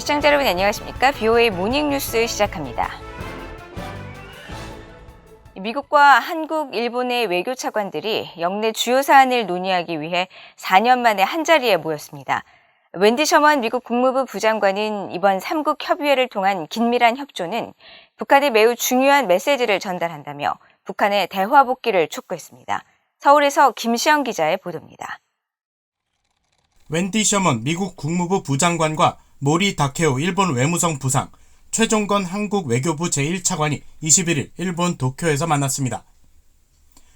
시청자 여러분 안녕하십니까? BOA 모닝뉴스 시작합니다. 미국과 한국, 일본의 외교 차관들이 영내 주요 사안을 논의하기 위해 4년 만에 한자리에 모였습니다. 웬디 셔먼 미국 국무부 부장관은 이번 3국 협의회를 통한 긴밀한 협조는 북한에 매우 중요한 메시지를 전달한다며 북한의 대화 복귀를 촉구했습니다. 서울에서 김시영 기자의 보도입니다. 웬디 셔먼 미국 국무부 부장관과 모리 다케오 일본 외무성 부상, 최종건 한국 외교부 제1차관이 21일 일본 도쿄에서 만났습니다.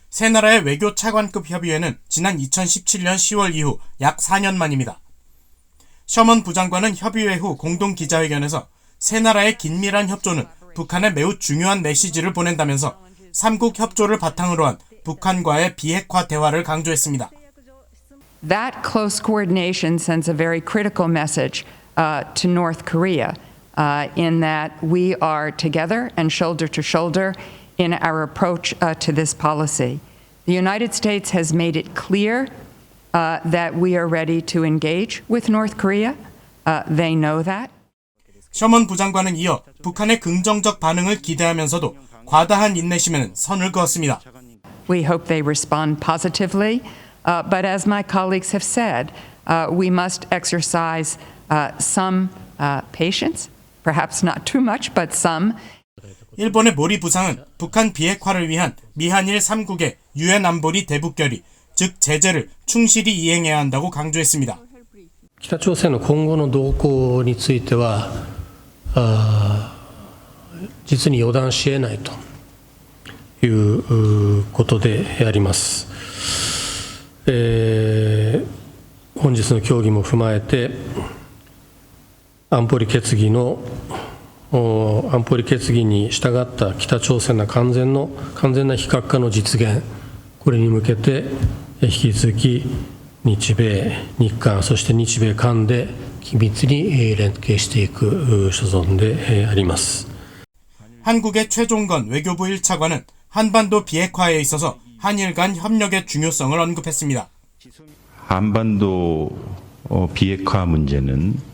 세 나라의 외교 차관급 협의회는 지난 2017년 10월 이후 약 4년 만입니다. 셔먼 부장관은 협의회 후 공동 기자회견에서 세 나라의 긴밀한 협조는 북한에 매우 중요한 메시지를 보낸다면서 3국 협조를 바탕으로 한 북한과의 비핵화 대화를 강조했습니다. That close coordination sends a very critical message to North Korea in that we are together and shoulder to shoulder in our approach to this policy. The United States has made it clear that we are ready to engage with North Korea. They know that. 셔먼 부장관은 이어 북한의 긍정적 반응을 기대하면서도 과다한 인내심에는 선을 그었습니다. We hope they respond positively, but as my colleagues have said, we must exercise some patience, perhaps not too much, but some. 일본의 모리 부상은 북한 비핵화를 위한 미한일 3국의 유엔 안보리 대북 결의, 즉 제재를 충실히 이행해야 한다고 강조했습니다. 北朝鮮の今後の動向については、実に予断し得ないということであります。本日の協議も踏まえて、安保理決議に従った北朝鮮の完全な非核化の実現、これに向けて引き続き日米、日韓、そして日米韓で緊密に連携していく所存であります。 한국의 최종건 외교부 1차관은 한반도 비핵화에 있어서 한일 간 협력의 중요성을 언급했습니다. 한반도 비핵화 문제는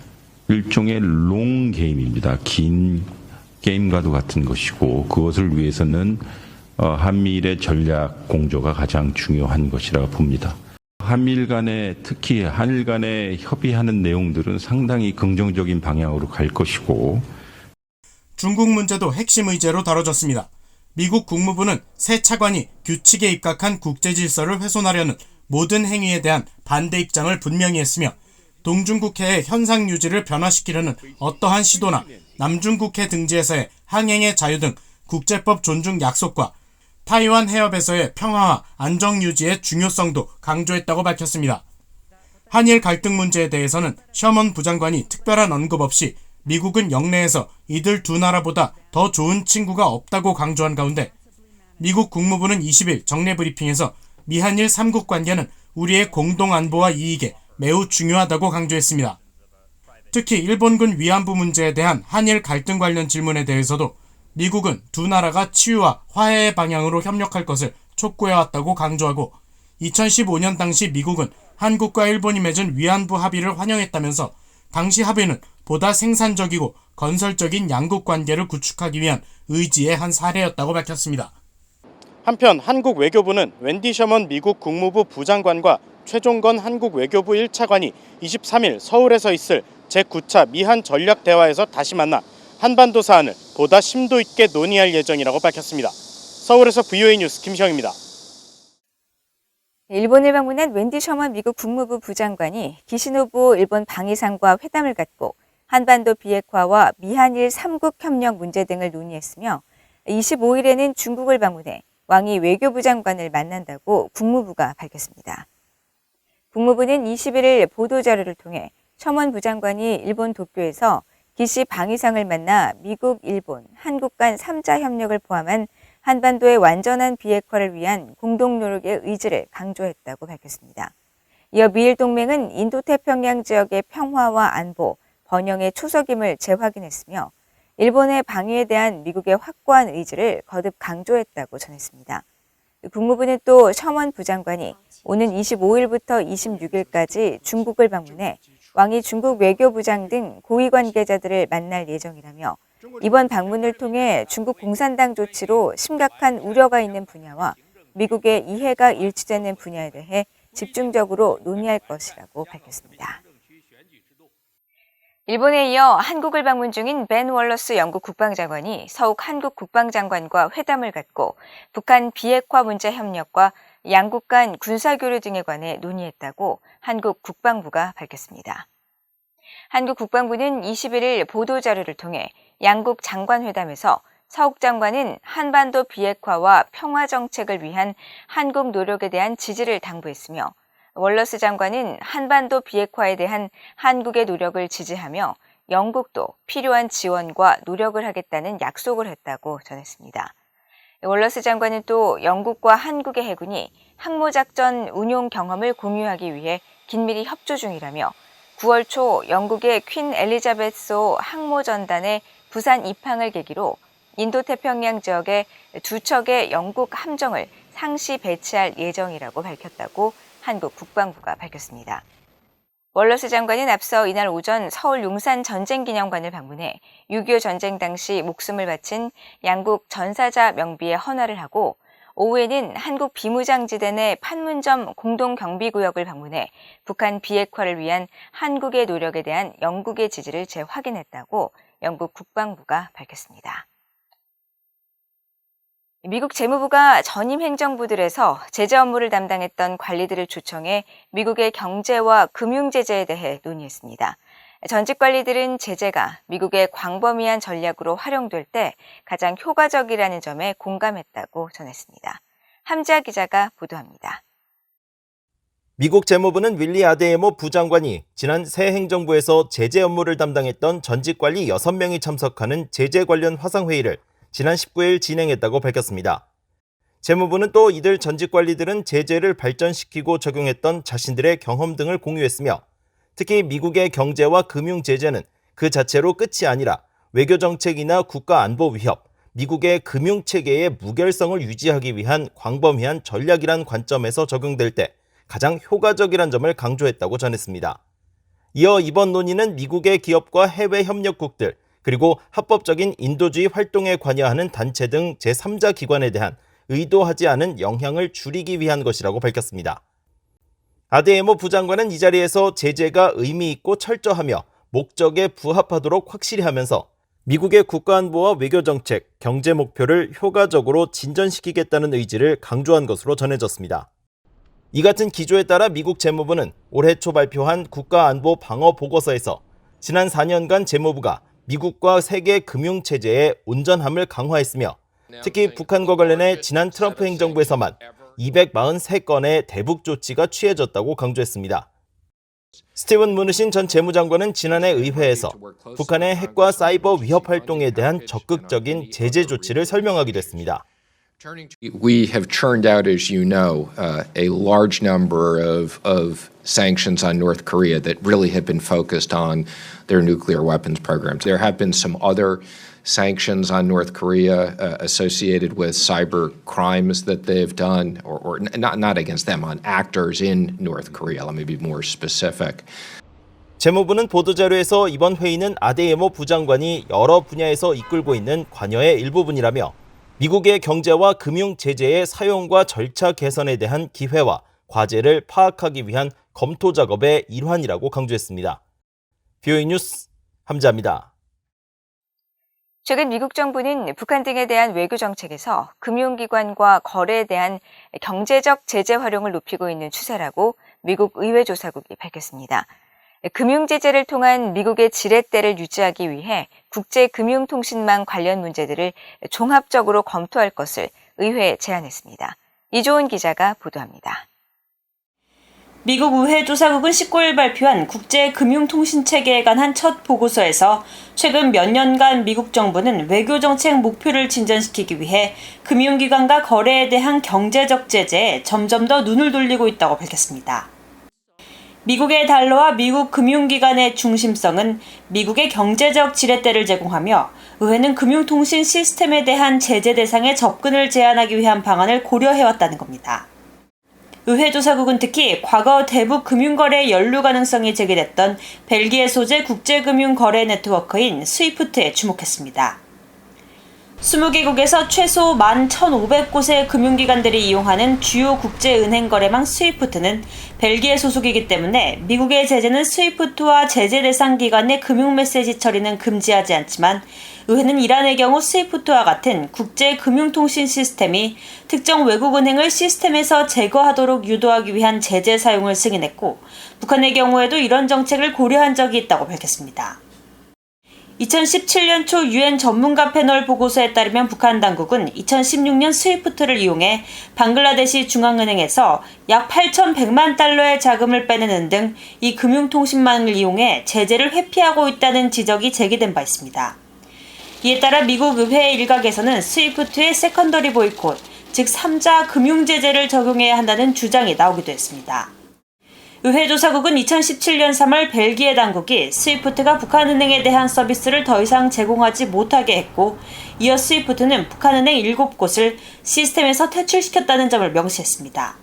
일종의 롱 게임입니다. 긴 게임과도 같은 것이고 그것을 위해서는 한미일의 전략 공조가 가장 중요한 것이라고 봅니다. 한미일 간에 특히 한일 간에 협의하는 내용들은 상당히 긍정적인 방향으로 갈 것이고 중국 문제도 핵심 의제로 다뤄졌습니다. 미국 국무부는 새 차관이 규칙에 입각한 국제 질서를 훼손하려는 모든 행위에 대한 반대 입장을 분명히 했으며 동중국해의 현상 유지를 변화시키려는 어떠한 시도나 남중국해 등지에서의 항행의 자유 등 국제법 존중 약속과 타이완 해협에서의 평화와 안정 유지의 중요성도 강조했다고 밝혔습니다. 한일 갈등 문제에 대해서는 셔먼 부장관이 특별한 언급 없이 미국은 영내에서 이들 두 나라보다 더 좋은 친구가 없다고 강조한 가운데 미국 국무부는 20일 정례 브리핑에서 미한일 3국 관계는 우리의 공동 안보와 이익에 매우 중요하다고 강조했습니다. 특히 일본군 위안부 문제에 대한 한일 갈등 관련 질문에 대해서도 미국은 두 나라가 치유와 화해의 방향으로 협력할 것을 촉구해왔다고 강조하고 2015년 당시 미국은 한국과 일본이 맺은 위안부 합의를 환영했다면서 당시 합의는 보다 생산적이고 건설적인 양국 관계를 구축하기 위한 의지의 한 사례였다고 밝혔습니다. 한편 한국 외교부는 웬디 셔먼 미국 국무부 부장관과 최종건 한국 외교부 1차관이 23일 서울에서 있을 제9차 미한 전략 대화에서 다시 만나 한반도 사안을 보다 심도 있게 논의할 예정이라고 밝혔습니다. 서울에서 BOA 뉴스 김시영입니다. 일본을 방문한 웬디 셔먼 미국 국무부 부장관이 기시노부 일본 방위상과 회담을 갖고 한반도 비핵화와 미한일 3국 협력 문제 등을 논의했으며 25일에는 중국을 방문해 왕이 외교부 장관을 만난다고 국무부가 밝혔습니다. 국무부는 21일 보도자료를 통해 셔먼 부장관이 일본 도쿄에서 기시 방위상을 만나 미국, 일본, 한국 간 3자 협력을 포함한 한반도의 완전한 비핵화를 위한 공동 노력의 의지를 강조했다고 밝혔습니다. 이어 미일 동맹은 인도태평양 지역의 평화와 안보, 번영의 초석임을 재확인했으며 일본의 방위에 대한 미국의 확고한 의지를 거듭 강조했다고 전했습니다. 국무부는 또 셔먼 부장관이 오는 25일부터 26일까지 중국을 방문해 왕이 중국 외교부장 등 고위 관계자들을 만날 예정이라며 이번 방문을 통해 중국 공산당 조치로 심각한 우려가 있는 분야와 미국의 이해가 일치되는 분야에 대해 집중적으로 논의할 것이라고 밝혔습니다. 일본에 이어 한국을 방문 중인 벤 월러스 영국 국방장관이 서욱 한국 국방장관과 회담을 갖고 북한 비핵화 문제 협력과 양국 간 군사교류 등에 관해 논의했다고 한국 국방부가 밝혔습니다. 한국 국방부는 21일 보도자료를 통해 양국 장관회담에서 서욱 장관은 한반도 비핵화와 평화 정책을 위한 한국 노력에 대한 지지를 당부했으며 월러스 장관은 한반도 비핵화에 대한 한국의 노력을 지지하며 영국도 필요한 지원과 노력을 하겠다는 약속을 했다고 전했습니다. 월러스 장관은 또 영국과 한국의 해군이 항모작전 운용 경험을 공유하기 위해 긴밀히 협조 중이라며 9월 초 영국의 퀸 엘리자베스호 항모전단의 부산 입항을 계기로 인도태평양 지역에 2척의 영국 함정을 상시 배치할 예정이라고 밝혔다고 한국 국방부가 밝혔습니다. 월러스 장관은 앞서 이날 오전 서울 용산 전쟁기념관을 방문해 6.25 전쟁 당시 목숨을 바친 양국 전사자 명비에 헌화를 하고 오후에는 한국 비무장지대 내 판문점 공동경비구역을 방문해 북한 비핵화를 위한 한국의 노력에 대한 영국의 지지를 재확인했다고 영국 국방부가 밝혔습니다. 미국 재무부가 전임 행정부들에서 제재 업무를 담당했던 관리들을 초청해 미국의 경제와 금융 제재에 대해 논의했습니다. 전직 관리들은 제재가 미국의 광범위한 전략으로 활용될 때 가장 효과적이라는 점에 공감했다고 전했습니다. 함지아 기자가 보도합니다. 미국 재무부는 윌리 아데에모 부장관이 지난 새 행정부에서 제재 업무를 담당했던 전직 관리 6명이 참석하는 제재 관련 화상회의를 지난 19일 진행했다고 밝혔습니다. 재무부는 또 이들 전직 관리들은 제재를 발전시키고 적용했던 자신들의 경험 등을 공유했으며 특히 미국의 경제와 금융 제재는 그 자체로 끝이 아니라 외교정책이나 국가안보 위협, 미국의 금융체계의 무결성을 유지하기 위한 광범위한 전략이란 관점에서 적용될 때 가장 효과적이란 점을 강조했다고 전했습니다. 이어 이번 논의는 미국의 기업과 해외 협력국들, 그리고 합법적인 인도주의 활동에 관여하는 단체 등 제3자 기관에 대한 의도하지 않은 영향을 줄이기 위한 것이라고 밝혔습니다. 아데에모 부장관은 이 자리에서 제재가 의미 있고 철저하며 목적에 부합하도록 확실히 하면서 미국의 국가안보와 외교정책, 경제 목표를 효과적으로 진전시키겠다는 의지를 강조한 것으로 전해졌습니다. 이 같은 기조에 따라 미국 재무부는 올해 초 발표한 국가안보 방어 보고서에서 지난 4년간 재무부가 미국과 세계 금융체제의 온전함을 강화했으며 특히 북한과 관련해 지난 트럼프 행정부에서만 243건의 대북 조치가 취해졌다고 강조했습니다. 스티븐 무누신 전 재무장관은 지난해 의회에서 북한의 핵과 사이버 위협 활동에 대한 적극적인 제재 조치를 설명하기도 했습니다. We have churned out, as you know, a large number of sanctions on North Korea that really have been focused on their nuclear weapons programs. There have been some other sanctions on North Korea associated with cyber crimes that they've done, or not against them, on actors in North Korea. Let me be more specific. 재무부는 보도자료에서 이번 회의는 아데에모 부장관이 여러 분야에서 이끌고 있는 관여의 일부분이라며 미국의 경제와 금융 제재의 사용과 절차 개선에 대한 기회와 과제를 파악하기 위한 검토 작업의 일환이라고 강조했습니다. VOA 뉴스 함지아입니다. 최근 미국 정부는 북한 등에 대한 외교 정책에서 금융기관과 거래에 대한 경제적 제재 활용을 높이고 있는 추세라고 미국 의회조사국이 밝혔습니다. 금융 제재를 통한 미국의 지렛대를 유지하기 위해 국제금융통신망 관련 문제들을 종합적으로 검토할 것을 의회에 제안했습니다. 이조은 기자가 보도합니다. 미국 의회조사국은 19일 발표한 국제금융통신체계에 관한 첫 보고서에서 최근 몇 년간 미국 정부는 외교정책 목표를 진전시키기 위해 금융기관과 거래에 대한 경제적 제재에 점점 더 눈을 돌리고 있다고 밝혔습니다. 미국의 달러와 미국 금융기관의 중심성은 미국의 경제적 지렛대를 제공하며 의회는 금융통신 시스템에 대한 제재 대상의 접근을 제한하기 위한 방안을 고려해왔다는 겁니다. 의회 조사국은 특히 과거 대북 금융거래 연루 가능성이 제기됐던 벨기에 소재 국제금융거래 네트워크인 스위프트에 주목했습니다. 20개국에서 최소 11,500곳의 금융기관들이 이용하는 주요 국제은행 거래망 스위프트는 벨기에 소속이기 때문에 미국의 제재는 스위프트와 제재 대상 기관의 금융 메시지 처리는 금지하지 않지만 의회는 이란의 경우 스위프트와 같은 국제금융통신 시스템이 특정 외국은행을 시스템에서 제거하도록 유도하기 위한 제재 사용을 승인했고 북한의 경우에도 이런 정책을 고려한 적이 있다고 밝혔습니다. 2017년 초 유엔 전문가 패널 보고서에 따르면 북한 당국은 2016년 스위프트를 이용해 방글라데시 중앙은행에서 약 8,100만 달러의 자금을 빼내는 등 이 금융통신망을 이용해 제재를 회피하고 있다는 지적이 제기된 바 있습니다. 이에 따라 미국 의회 일각에서는 스위프트의 세컨더리 보이콧, 즉 3자 금융제재를 적용해야 한다는 주장이 나오기도 했습니다. 의회 조사국은 2017년 3월 벨기에 당국이 스위프트가 북한은행에 대한 서비스를 더 이상 제공하지 못하게 했고 이어 스위프트는 북한은행 7곳을 시스템에서 퇴출시켰다는 점을 명시했습니다.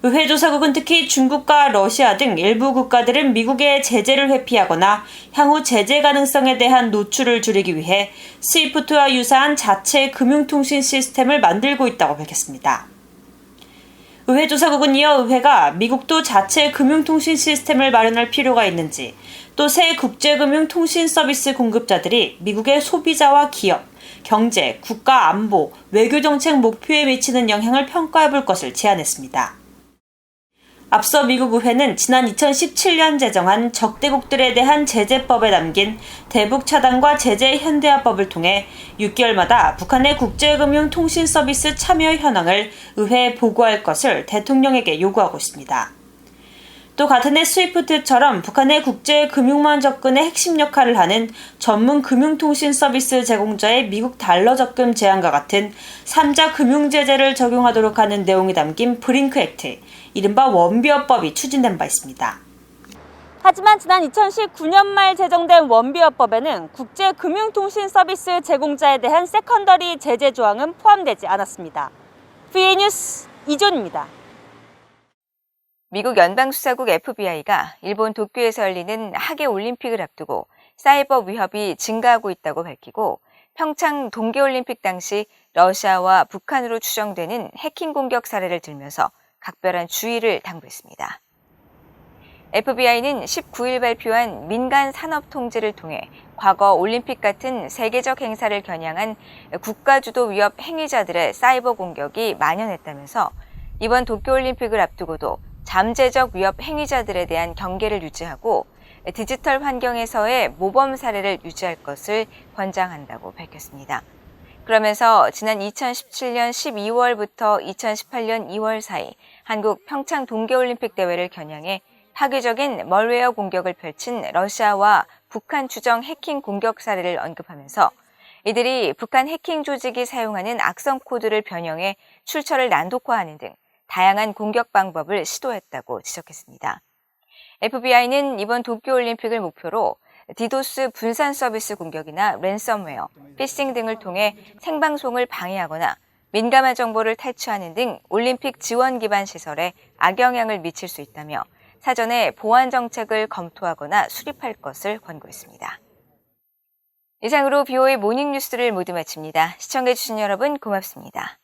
의회 조사국은 특히 중국과 러시아 등 일부 국가들은 미국의 제재를 회피하거나 향후 제재 가능성에 대한 노출을 줄이기 위해 스위프트와 유사한 자체 금융통신 시스템을 만들고 있다고 밝혔습니다. 의회 조사국은 이어 의회가 미국도 자체 금융통신 시스템을 마련할 필요가 있는지 또 새 국제금융통신 서비스 공급자들이 미국의 소비자와 기업, 경제, 국가 안보, 외교정책 목표에 미치는 영향을 평가해 볼 것을 제안했습니다. 앞서 미국 의회는 지난 2017년 제정한 적대국들에 대한 제재법에 담긴 대북 차단과 제재 현대화법을 통해 6개월마다 북한의 국제금융통신 서비스 참여 현황을 의회에 보고할 것을 대통령에게 요구하고 있습니다. 또 같은 해 스위프트처럼 북한의 국제금융망 접근의 핵심 역할을 하는 전문 금융통신 서비스 제공자의 미국 달러 적금 제한과 같은 3자 금융제재를 적용하도록 하는 내용이 담긴 브링크 액트, 이른바 원비어법이 추진된 바 있습니다. 하지만 지난 2019년 말 제정된 원비어법에는 국제금융통신 서비스 제공자에 대한 세컨더리 제재 조항은 포함되지 않았습니다. VA 뉴스 이존입니다. 미국 연방수사국 FBI가 일본 도쿄에서 열리는 하계 올림픽을 앞두고 사이버 위협이 증가하고 있다고 밝히고 평창 동계올림픽 당시 러시아와 북한으로 추정되는 해킹 공격 사례를 들면서 각별한 주의를 당부했습니다. FBI는 19일 발표한 민간 산업 통제를 통해 과거 올림픽 같은 세계적 행사를 겨냥한 국가주도 위협 행위자들의 사이버 공격이 만연했다면서 이번 도쿄올림픽을 앞두고도 잠재적 위협 행위자들에 대한 경계를 유지하고 디지털 환경에서의 모범 사례를 유지할 것을 권장한다고 밝혔습니다. 그러면서 지난 2017년 12월부터 2018년 2월 사이 한국 평창 동계올림픽 대회를 겨냥해 파괴적인 멀웨어 공격을 펼친 러시아와 북한 추정 해킹 공격 사례를 언급하면서 이들이 북한 해킹 조직이 사용하는 악성 코드를 변형해 출처를 난독화하는 등 다양한 공격 방법을 시도했다고 지적했습니다. FBI는 이번 도쿄올림픽을 목표로 디도스 분산 서비스 공격이나 랜섬웨어, 피싱 등을 통해 생방송을 방해하거나 민감한 정보를 탈취하는 등 올림픽 지원 기반 시설에 악영향을 미칠 수 있다며 사전에 보안 정책을 검토하거나 수립할 것을 권고했습니다. 이상으로 BOA 모닝뉴스를 모두 마칩니다. 시청해주신 여러분 고맙습니다.